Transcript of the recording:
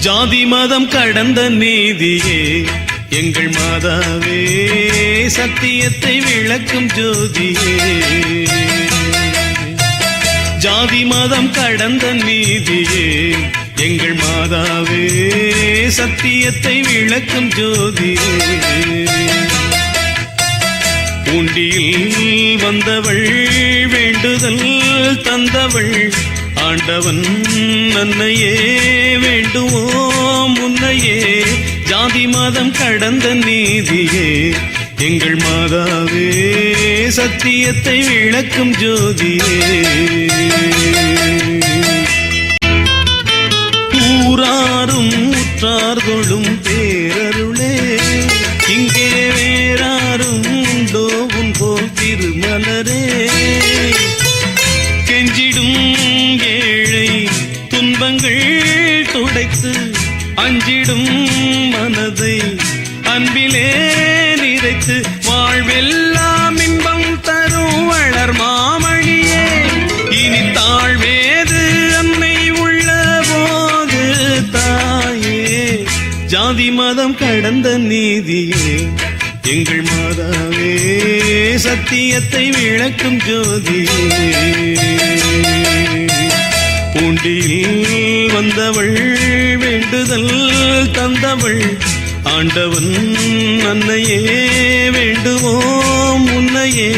ஜாதி மதம் கடந்த நீதியே எங்கள் மாதாவே, சத்தியத்தை விளக்கும் ஜோதியே. ஜாதி மதம் கடந்த நீதியே எங்கள் மாதாவே, சத்தியத்தை விளக்கும் ஜோதியே. பூண்டியில் வந்தவள், வேண்டுதல் தந்தவள், ஆண்டவன் அன்னையே, வேண்டுவோம் உன்னையே. ஜாதி மதம் கடந்த நீதியே எங்கள் மாதாவே, சத்தியத்தை விளக்கும் ஜோதியே. ஊராரும் உற்றார்களும் பேரருளே, இங்கே வேறாரும் உண்டோ உன் போல் திருமலரே. கெஞ்சிடும் ஏழை துன்பங்கள் துடைத்து, அஞ்சிடும் மனதை அன்பிலே நிறைத்து, வாழ்வெல்லாம் இன்பம் தரும் வளர் மாமணியே. இனி தாழ்வேது அன்னை உள்ள போது தாயே. ஜாதி மதம் கடந்த நீதியே எங்கள் மாதாவே, சத்தியத்தை விளக்கும் ஜோதியே. பூண்டியில் வந்தவள், வேண்டுதல் தந்தவள், ஆண்டவன் அன்னையே, வேண்டுவோம் உன்னையே.